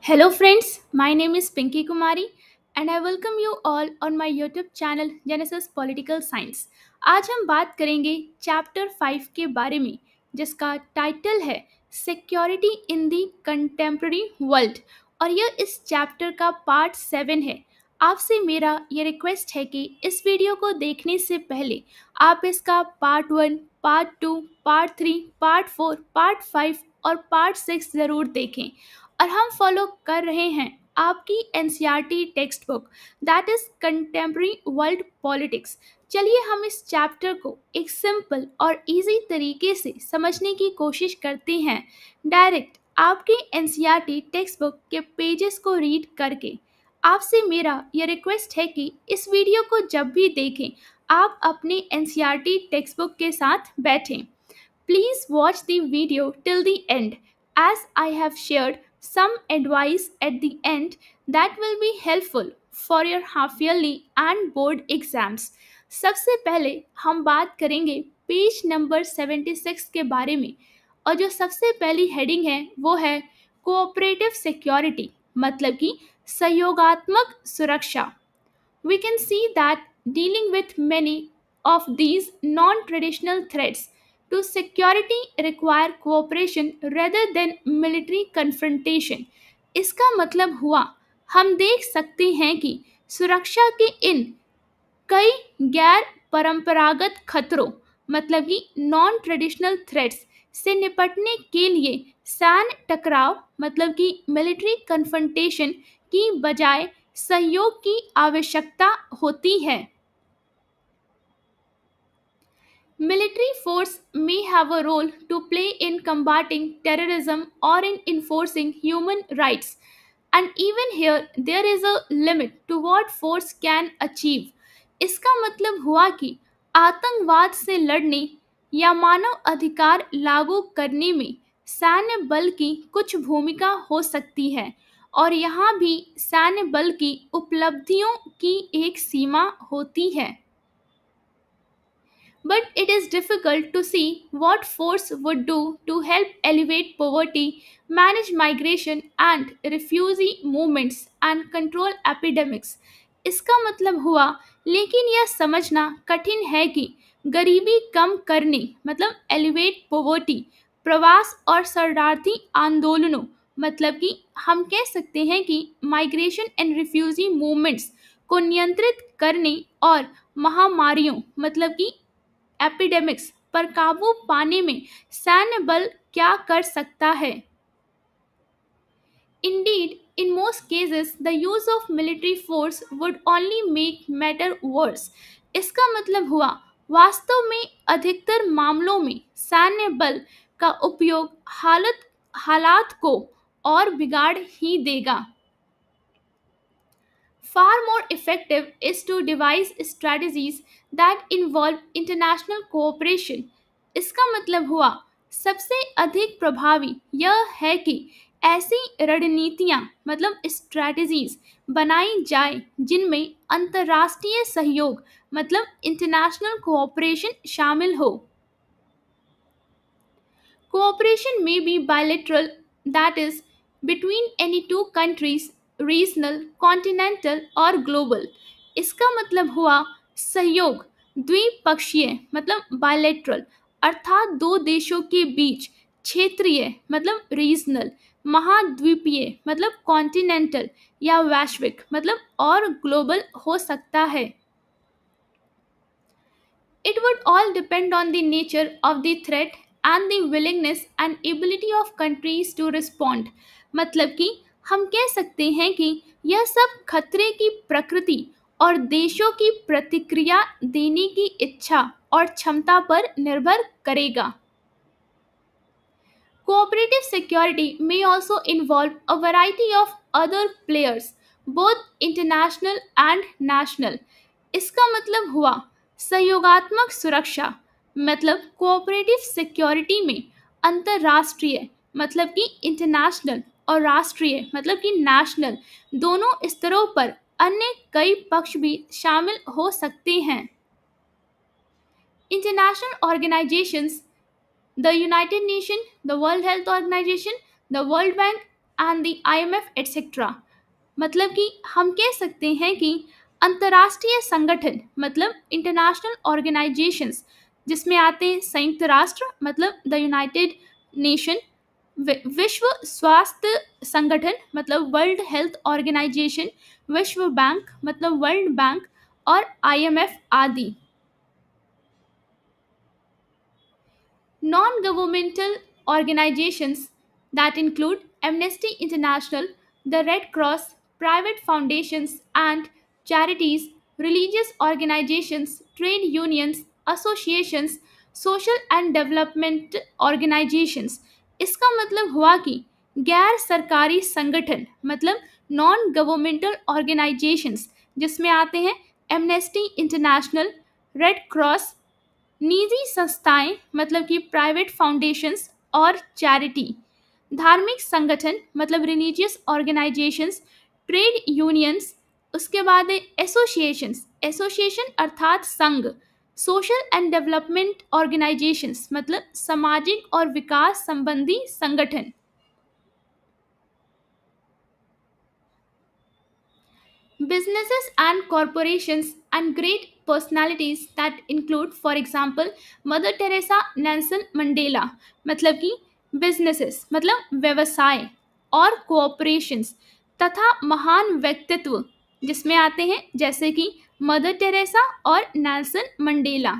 Hello friends, my name is Pinky Kumari and I welcome you all on my YouTube channel Genesis Political Science. आज हम बात करेंगे chapter 5 के बारे में जिसका टाइटल है security in the contemporary world और यह इस चैप्टर का पार्ट 7 है। आपसे मेरा ये रिक्वेस्ट है कि इस वीडियो को देखने से पहले आप इसका part 1, part 2, part 3, part 4, part 5 और पार्ट 6 ज़रूर देखें और हम फॉलो कर रहे हैं आपकी NCERT text book that is contemporary world politics. चलिए हम इस चैप्टर को एक सिंपल और इजी तरीके से समझने की कोशिश करते हैं डायरेक्ट आपके एनसीईआरटी टेक्स्ट बुक के पेजेस को रीड करके। आपसे मेरा यह रिक्वेस्ट है कि इस वीडियो को जब भी देखें आप अपने एनसीईआरटी टेक्स्ट बुक के साथ बैठें। Please watch the video till the end as I have shared some advice at the end that will be helpful for your half yearly and board exams. सबसे पहले हम बात करेंगे पेज नंबर 76 के बारे में और जो सबसे पहली हेडिंग है वो है कोऑपरेटिव सिक्योरिटी मतलब कि सहयोगात्मक सुरक्षा। We can see that dealing with many of these non-traditional threats to security require cooperation rather than military confrontation. इसका मतलब हुआ हम देख सकते हैं कि सुरक्षा के इन कई गैर परंपरागत खतरों मतलब कि नॉन ट्रेडिशनल थ्रेट्स से निपटने के लिए सैन्य टकराव मतलब कि मिलिट्री कन्फ्रंटेशन की बजाय सहयोग की आवश्यकता होती है। Military force may have a role to play in combating terrorism or in enforcing human rights. And even here, there is a limit to what force can achieve. इसका मतलब हुआ कि आतंकवाद से लड़ने या मानव अधिकार लागू करने में सैन्य बल की कुछ भूमिका हो सकती है और यहाँ भी सैन्य बल की उपलब्धियों की एक सीमा होती है। But it is difficult to see what force would do to help elevate poverty, manage migration and refugee movements and control epidemics. इसका मतलब हुआ लेकिन यह समझना कठिन है कि गरीबी कम करने मतलब एलिवेट पोवर्टी, प्रवास और शरणार्थी आंदोलनों मतलब कि हम कह सकते हैं कि माइग्रेशन एंड रिफ्यूजी मूवमेंट्स को नियंत्रित करने और महामारियों मतलब कि एपिडेमिक्स पर काबू पाने में सैन्य बल क्या कर सकता है। Indeed, in most cases, the use of military force would only make matter worse. इसका मतलब हुआ वास्तव में अधिकतर मामलों में सैन्य बल का उपयोग हालात को और बिगाड़ ही देगा। Far more effective is to devise strategies that involve international cooperation. इसका मतलब हुआ सबसे अधिक प्रभावी यह है कि ऐसी रणनीतियां मतलब स्ट्रैटेजीज बनाई जाए जिनमें अंतर्राष्ट्रीय सहयोग मतलब इंटरनेशनल कोऑपरेशन शामिल हो। Cooperation may be bilateral, that is, between any two countries, regional, continental और global. इसका मतलब हुआ सहयोग द्विपक्षीय मतलब bilateral अर्थात दो देशों के बीच, क्षेत्रीय मतलब रीजनल, महाद्वीपीय मतलब कॉन्टिनेंटल या वैश्विक मतलब और ग्लोबल हो सकता है। It would all depend on the nature of the threat and the willingness and ability of countries to respond. मतलब कि हम कह सकते हैं कि यह सब खतरे की प्रकृति और देशों की प्रतिक्रिया देने की इच्छा और क्षमता पर निर्भर करेगा। Cooperative security may also involve a variety of other players, both international and national. इसका मतलब हुआ सहयोगात्मक सुरक्षा मतलब कोऑपरेटिव सिक्योरिटी में अंतर्राष्ट्रीय मतलब कि इंटरनेशनल और राष्ट्रीय मतलब कि नेशनल दोनों स्तरों पर अन्य कई पक्ष भी शामिल हो सकते हैं। International organizations, the United Nations, the World Health Organization, the World Bank and the IMF etc. मतलब कि हम कह सकते हैं कि अंतर्राष्ट्रीय संगठन मतलब इंटरनेशनल ऑर्गेनाइजेशंस, जिसमें आते हैं संयुक्त राष्ट्र मतलब द यूनाइटेड नेशन, विश्व स्वास्थ्य संगठन मतलब वर्ल्ड हेल्थ ऑर्गेनाइजेशन, विश्व बैंक मतलब वर्ल्ड बैंक, और IMF आदि। Non-governmental organizations that include Amnesty International, the Red Cross, private foundations and charities, religious organizations, trade unions, associations, social and development organizations। इसका मतलब हुआ कि गैर सरकारी संगठन मतलब नॉन गवर्नमेंटल ऑर्गेनाइजेशंस, जिसमें आते हैं एमनेस्टी इंटरनेशनल, रेड क्रॉस, निजी संस्थाएं मतलब कि प्राइवेट फाउंडेशंस और चैरिटी, धार्मिक संगठन मतलब रिलीजियस ऑर्गेनाइजेशंस, ट्रेड यूनियंस, उसके बाद एसोसिएशंस, एसोसिएशन अर्थात संघ, सोशल एंड डेवलपमेंट ऑर्गेनाइजेशंस मतलब सामाजिक और विकास संबंधी संगठन। Businesses and corporations and great personalities that include, for example, mother Teresa, Nelson Mandela. मतलब कि बिजनेसेस मतलब व्यवसाय और कोऑपरेशंस तथा महान व्यक्तित्व, जिसमें आते हैं जैसे कि मदर टेरेसा और नेल्सन मंडेला।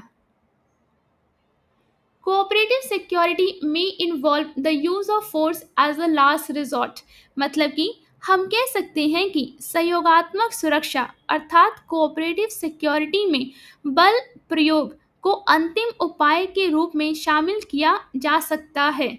कोऑपरेटिव सिक्योरिटी में involve the use of force as a last resort. मतलब कि हम कह सकते हैं कि सहयोगात्मक सुरक्षा अर्थात कोऑपरेटिव सिक्योरिटी में बल प्रयोग को अंतिम उपाय के रूप में शामिल किया जा सकता है।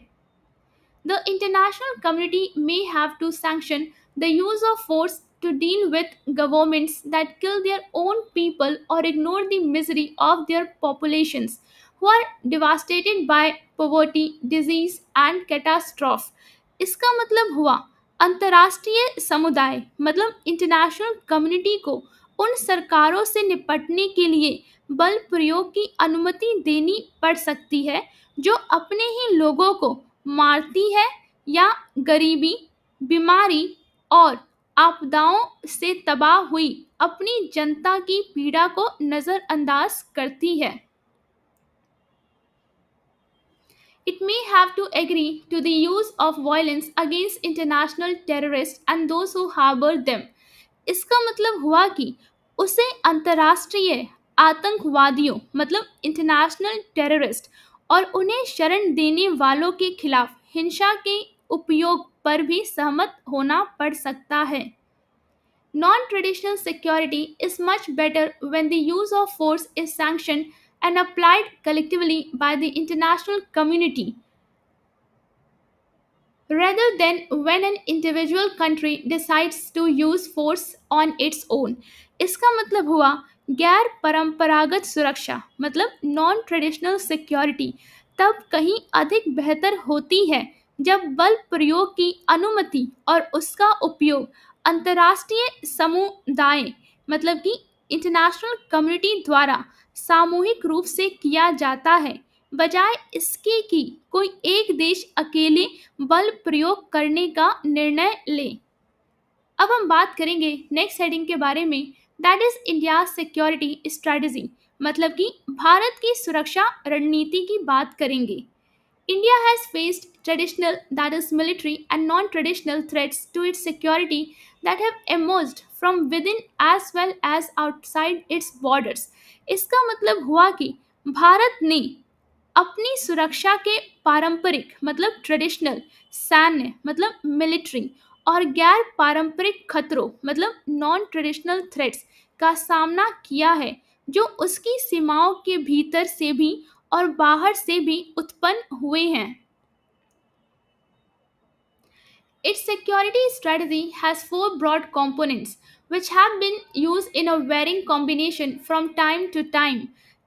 The international community may have to sanction the use of force to deal with governments that kill their own people or ignore the misery of their populations who are devastated by poverty, disease and catastrophe। इसका मतलब हुआ अंतर्राष्ट्रीय समुदाय मतलब international community को उन सरकारों से निपटने के लिए बल प्रयोग की अनुमति देनी पड़ सकती है जो अपने ही लोगों को मारती है या गरीबी, बीमारी और आपदाओं से तबाह हुई अपनी जनता की पीड़ा को नजरअंदाज करती है। It may have to agree to the use of violence against international terrorists and those who harbor them। इसका मतलब हुआ कि उसे अंतर्राष्ट्रीय आतंकवादियों मतलब इंटरनेशनल टेररिस्ट और उन्हें शरण देने वालों के खिलाफ हिंसा के उपयोग पर भी सहमत होना पड़ सकता है। Non-traditional security is much better when the use of force is sanctioned and applied collectively by the international community rather than when an individual country decides to use force on its own। इसका मतलब हुआ गैर परंपरागत सुरक्षा मतलब non traditional security तब कहीं अधिक बेहतर होती है जब बल प्रयोग की अनुमति और उसका उपयोग अंतर्राष्ट्रीय समुदाय मतलब कि इंटरनेशनल कम्युनिटी द्वारा सामूहिक रूप से किया जाता है, बजाय इसके कि कोई एक देश अकेले बल प्रयोग करने का निर्णय ले। अब हम बात करेंगे नेक्स्ट हेडिंग के बारे में, that is India security strategy. मतलब कि भारत की सुरक्षा रणनीति की बात करेंगे। India has faced traditional, that is military, and non-traditional threats to its security that have emerged from within as well as outside its borders। इसका मतलब हुआ कि भारत ने अपनी सुरक्षा के पारंपरिक मतलब ट्रेडिशनल, सैन्य मतलब मिलिट्री और गैर पारंपरिक खतरों मतलब नॉन ट्रेडिशनल थ्रेट्स का सामना किया है जो उसकी सीमाओं के भीतर से भी और बाहर से भी उत्पन्न हुए हैं। Its security strategy has four broad components which have been used in a varying combination from time to time।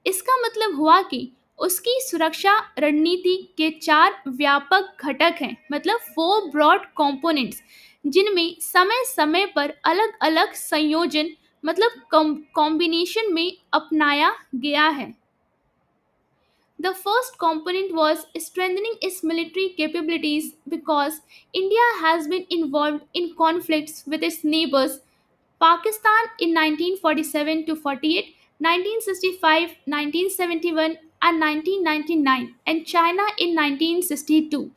इसका मतलब हुआ कि उसकी सुरक्षा रणनीति के चार व्यापक घटक हैं मतलब फोर ब्रॉड कंपोनेंट्स, जिनमें समय समय पर अलग अलग संयोजन मतलब कॉम्बिनेशन में अपनाया गया है। The first component was strengthening its military capabilities because India has been involved in conflicts with its neighbors Pakistan in 1947 to 48, 1965, 1971 and 1999 and China in 1962.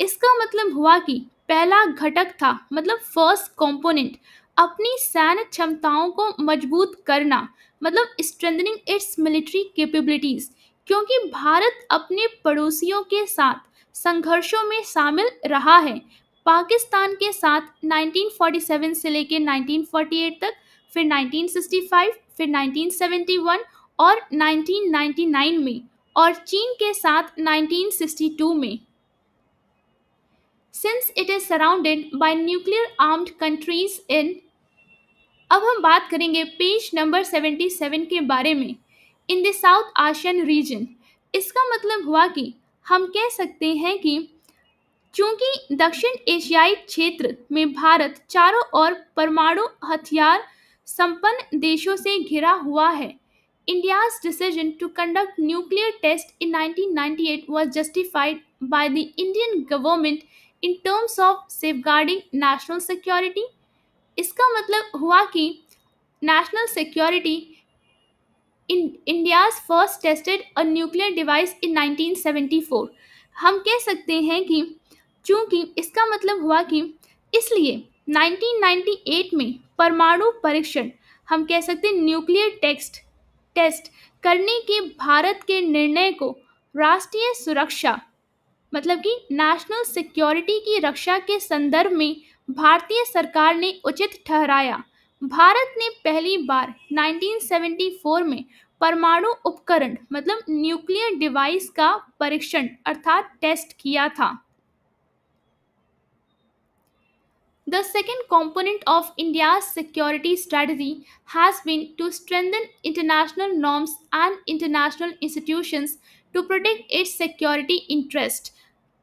इसका मतलब हुआ कि पहला घटक था मतलब फर्स्ट कंपोनेंट अपनी सैन्य क्षमताओं को मजबूत करना मतलब स्ट्रेंथनिंग इट्स मिलिट्री कैपेबिलिटीज क्योंकि भारत अपने पड़ोसियों के साथ संघर्षों में शामिल रहा है पाकिस्तान के साथ 1947 से लेकर 1948 तक फिर 1965 फिर 1971 और 1999 में और चीन के साथ 1962 में since it is surrounded by nuclear armed countries in अब हम बात करेंगे पेज नंबर 77 के बारे में in the south Asian region इसका मतलब हुआ कि हम कह सकते हैं कि चूंकि दक्षिण एशियाई क्षेत्र में भारत चारों ओर परमाणु हथियार संपन्न देशों से घिरा हुआ है India's decision to conduct nuclear tests in 1998 was justified by the Indian government in terms of safeguarding national security. इसका मतलब हुआ कि national security in India's first tested a nuclear device in 1974. हम कह सकते हैं कि चूंकि इसका मतलब हुआ कि इसलिए 1998 में परमाणु परीक्षण हम कह सकते हैं न्यूक्लियर टेस्ट करने के भारत के निर्णय को राष्ट्रीय सुरक्षा मतलब कि नेशनल सिक्योरिटी की रक्षा के संदर्भ में भारतीय सरकार ने उचित ठहराया भारत ने पहली बार 1974 में परमाणु उपकरण मतलब न्यूक्लियर डिवाइस का परीक्षण अर्थात टेस्ट किया था The second component of India's security strategy has been to strengthen international norms and international institutions to protect its security interest.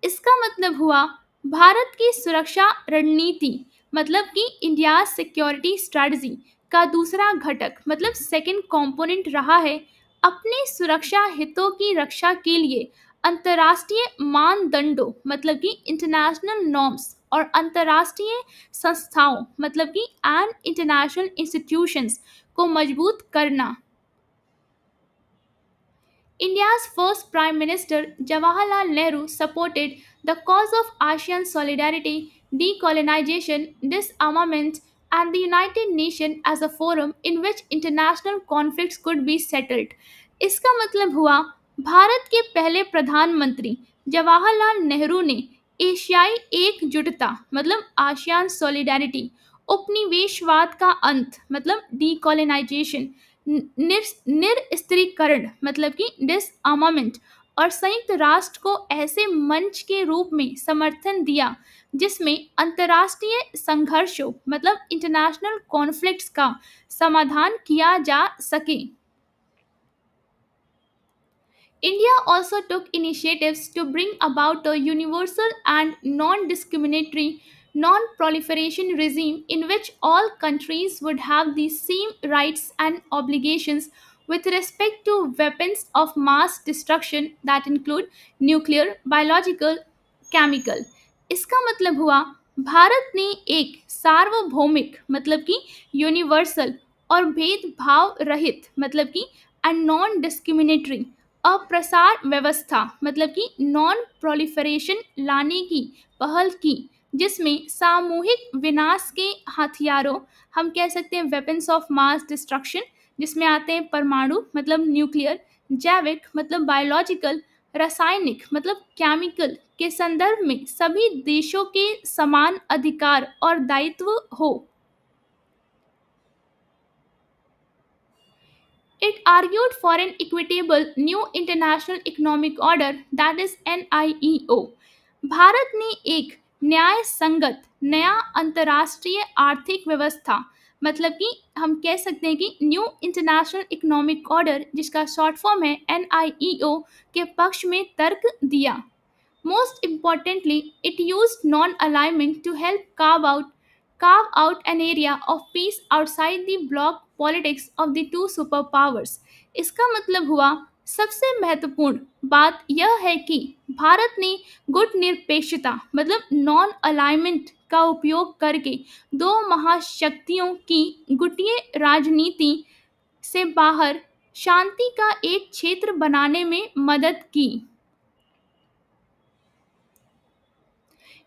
इसका मतलब हुआ भारत की सुरक्षा रणनीति मतलब कि इंडिया सिक्योरिटी स्ट्रेटजी का दूसरा घटक मतलब सेकंड कंपोनेंट रहा है अपने सुरक्षा हितों की रक्षा के लिए अंतर्राष्ट्रीय मानदंडों मतलब कि इंटरनेशनल नॉर्म्स और अंतर्राष्ट्रीय संस्थाओं मतलब कि एंड इंटरनेशनल इंस्टीट्यूशंस को मजबूत करना India's first Prime Minister Jawaharlal Nehru supported the cause of ASEAN solidarity, decolonization, disarmament, and the United Nations as a forum in which international conflicts could be settled. इसका मतलब हुआ भारत के पहले प्रधानमंत्री जवाहरलाल नेहरू ने एशियाई एकजुटता मतलब आसियान सॉलिडारिटी उपनिवेशवाद का अंत मतलब डीकोलोनाइजेशन निरस्त्रीकरण मतलब कि डिसआर्मामेंट और संयुक्त राष्ट्र को ऐसे मंच के रूप में समर्थन दिया जिसमें अंतर्राष्ट्रीय संघर्षों मतलब इंटरनेशनल कॉन्फ्लिक्ट्स का समाधान किया जा सके India also took initiatives to bring about a universal and non discriminatory non proliferation regime in which all countries would have the same rights and obligations with respect to weapons of mass destruction that include nuclear, biological, chemical. इसका मतलब हुआ भारत ने एक सार्वभौमिक मतलब कि universal और भेदभाव रहित मतलब कि एंड नॉन डिस्क्रिमिनेटरी अप्रसार व्यवस्था मतलब कि नॉन प्रोलिफरेशन लाने की पहल की जिसमें सामूहिक विनाश के हथियारों हम कह सकते हैं वेपन्स ऑफ मास डिस्ट्रक्शन जिसमें आते हैं परमाणु मतलब न्यूक्लियर जैविक मतलब बायोलॉजिकल रासायनिक मतलब केमिकल के संदर्भ में सभी देशों के समान अधिकार और दायित्व हो It argued for an equitable new international economic order that is NIEO. Bharat ने एक न्याय संगत नया अंतर्राष्ट्रीय आर्थिक व्यवस्था मतलब कि हम कह सकते हैं कि न्यू इंटरनेशनल इकोनॉमिक ऑर्डर जिसका शॉर्ट फॉर्म है NIEO के पक्ष में तर्क दिया Most importantly, it used non-alignment to help carve out an area of peace outside the bloc politics of the two superpowers. इसका मतलब हुआ सबसे महत्वपूर्ण बात यह है कि भारत ने गुटनिरपेक्षता मतलब नॉन अलाइनमेंट का उपयोग करके दो महाशक्तियों की गुटीय राजनीति से बाहर शांति का एक क्षेत्र बनाने में मदद की।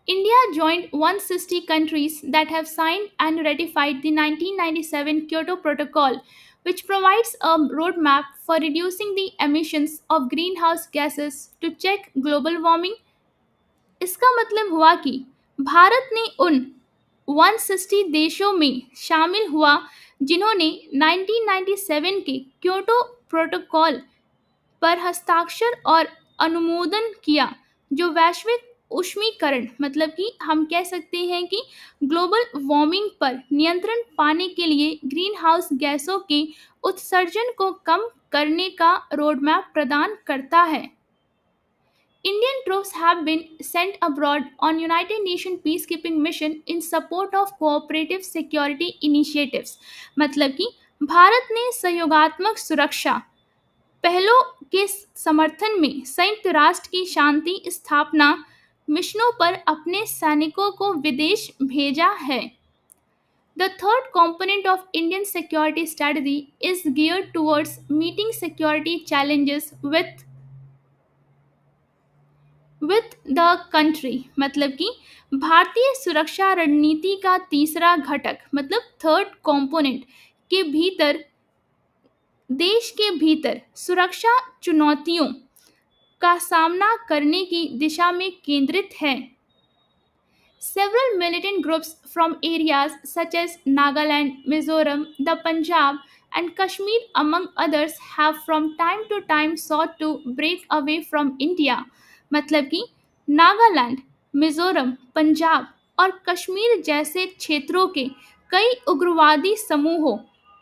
India joined 160 countries that have signed and ratified the 1997 Kyoto Protocol, which provides a roadmap for reducing the emissions of greenhouse gases to check global warming। इसका मतलब हुआ कि भारत ने उन 160 देशों में शामिल हुआ जिन्होंने 1997 के क्योटो प्रोटोकॉल पर हस्ताक्षर और अनुमोदन किया, जो वैश्विक ऊष्मीकरण मतलब कि हम कह सकते हैं कि ग्लोबल वार्मिंग पर नियंत्रण पाने के लिए ग्रीन हाउस गैसों के उत्सर्जन को कम करने का रोडमैप प्रदान करता है। Indian troops have been sent abroad on United Nations peacekeeping mission in support of cooperative security initiatives। मतलब कि भारत ने सहयोगात्मक सुरक्षा पहलों के समर्थन में संयुक्त राष्ट्र की शांति स्थापना मिशनों पर अपने सैनिकों को विदेश भेजा है। The third component of Indian security strategy is geared towards meeting security challenges with the country। मतलब कि भारतीय सुरक्षा रणनीति का तीसरा घटक मतलब थर्ड कंपोनेंट के भीतर देश के भीतर सुरक्षा चुनौतियों का सामना करने की दिशा में केंद्रित है। Several militant groups from areas such as Nagaland, Mizoram, the Punjab, and Kashmir, among others, have from time to time sought to break away from India। मतलब कि नागालैंड, मिजोरम, पंजाब और कश्मीर जैसे क्षेत्रों के कई उग्रवादी समूहों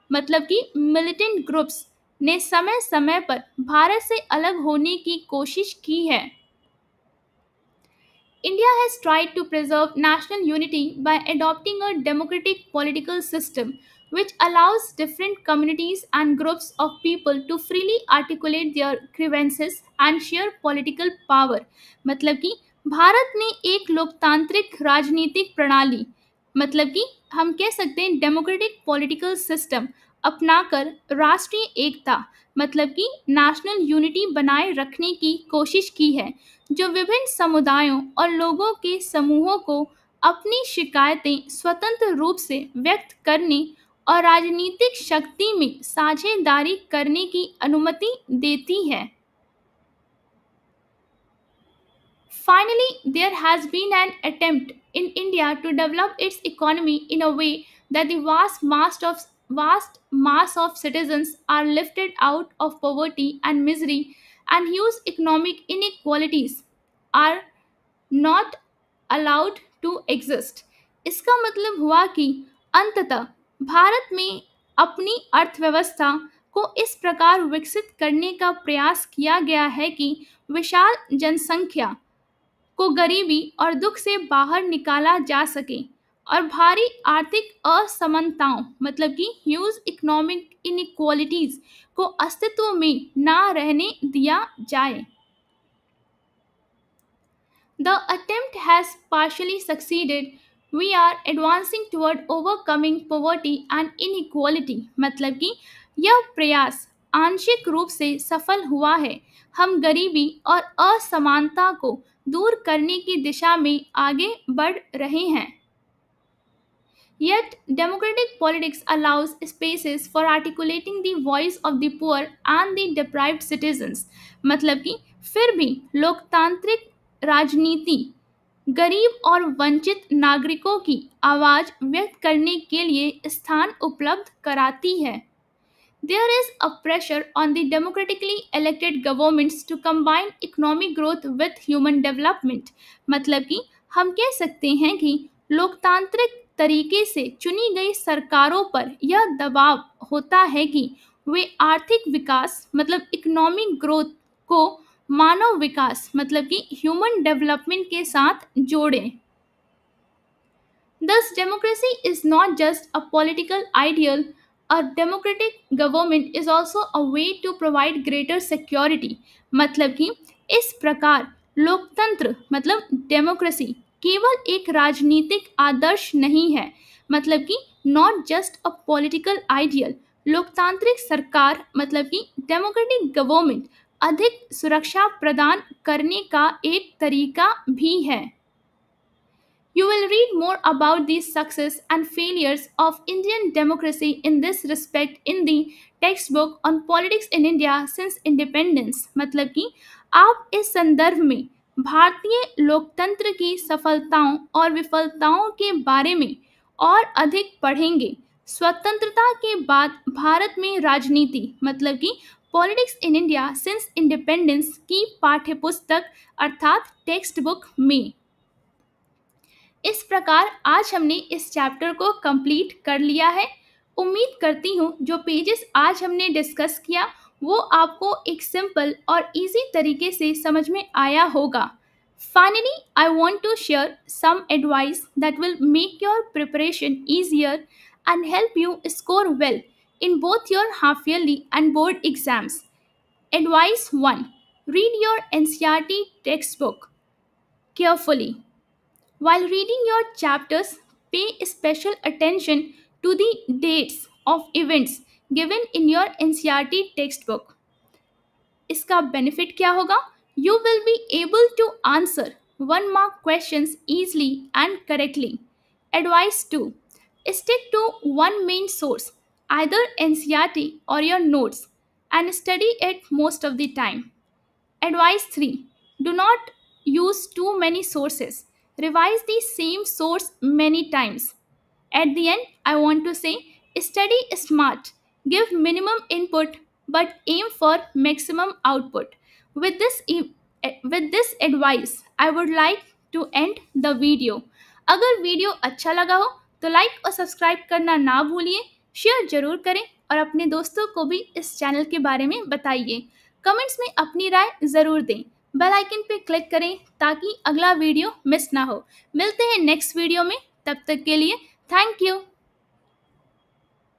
मतलब कि मिलिटेंट ग्रुप्स ने समय समय पर भारत से अलग होने की कोशिश की है। India has tried to preserve national unity by adopting a democratic political system which allows different communities and groups of people to freely articulate their grievances and share political power। मतलब कि भारत ने एक लोकतांत्रिक राजनीतिक प्रणाली मतलब कि हम कह सकते हैं डेमोक्रेटिक पॉलिटिकल सिस्टम अपनाकर राष्ट्रीय एकता मतलब कि नेशनल यूनिटी बनाए रखने की कोशिश की है, जो विभिन्न समुदायों और लोगों के समूहों को अपनी शिकायतें स्वतंत्र रूप से व्यक्त करने और राजनीतिक शक्ति में साझेदारी करने की अनुमति देती है। Finally, there has been an attempt in India to develop its economy in a way that the vast mass of citizens are lifted out of poverty and misery, and huge economic inequalities are not allowed to exist। इसका मतलब हुआ कि अंततः भारत में अपनी अर्थव्यवस्था को इस प्रकार विकसित करने का प्रयास किया गया है कि विशाल जनसंख्या को गरीबी और दुख से बाहर निकाला जा सके और भारी आर्थिक असमानताओं मतलब कि ह्यूज इकोनॉमिक इनइक्वालिटीज को अस्तित्व में ना रहने दिया जाए। The attempt has partially succeeded। We are advancing toward overcoming poverty and inequality। मतलब कि यह प्रयास आंशिक रूप से सफल हुआ है। हम गरीबी और असमानता को दूर करने की दिशा में आगे बढ़ रहे हैं। Yet, democratic politics allows spaces for articulating the voice of the poor and the deprived citizens। मतलब कि फिर भी लोकतांत्रिक राजनीति गरीब और वंचित नागरिकों की आवाज व्यक्त करने के लिए स्थान उपलब्ध कराती है। There is a pressure on the democratically elected governments to combine economic growth with human development। मतलब कि हम कह सकते हैं कि लोकतांत्रिक तरीके से चुनी गई सरकारों पर यह दबाव होता है कि वे आर्थिक विकास मतलब इकोनॉमिक ग्रोथ को मानव विकास मतलब कि ह्यूमन डेवलपमेंट के साथ जोड़ें। Thus, democracy is not just a political ideal, A democratic government is also a way to provide greater security. मतलब कि इस प्रकार लोकतंत्र मतलब डेमोक्रेसी केवल एक राजनीतिक आदर्श नहीं है, मतलब कि not just a political ideal. लोकतांत्रिक सरकार मतलब कि डेमोक्रेटिक गवर्नमेंट अधिक सुरक्षा प्रदान करने का एक तरीका भी है। You will read more about the success and failures of Indian democracy in this respect in the textbook on politics in India since independence। मतलब कि आप इस संदर्भ में भारतीय लोकतंत्र की सफलताओं और विफलताओं के बारे में और अधिक पढ़ेंगे। स्वतंत्रता के बाद भारत में राजनीति मतलब कि politics in India since independence की पाठ्यपुस्तक अर्थात टेक्स्ट बुक में। इस प्रकार आज हमने इस चैप्टर को कंप्लीट कर लिया है। उम्मीद करती हूँ जो पेजेस आज हमने डिस्कस किया वो आपको एक सिंपल और इजी तरीके से समझ में आया होगा। Finally, I want to share some advice that will make your preparation easier and help you score well in both your half yearly and board exams. Advice 1. Read your NCERT textbook carefully. While reading your chapters, pay special attention to the dates of events given in your NCERT textbook. इसका benefit क्या होगा? You will be able to answer 1 mark questions easily and correctly. Advice 2. Stick to one main source, either NCERT or your notes, and study it most of the time. Advice 3. Do not use too many sources. Revise the same source many times. At the end, I want to say study smart, give minimum input, but aim for maximum output. With this advice, I would like to end the video. अगर video अच्छा लगा हो तो like और subscribe करना ना भूलिए, share जरूर करें और अपने दोस्तों को भी इस चैनल के बारे में बताइए। कमेंट्स में अपनी राय ज़रूर दें। बेल आइकन पे क्लिक करें ताकि अगला वीडियो मिस ना हो। मिलते हैं नेक्स्ट वीडियो में, तब तक के लिए थैंक यू।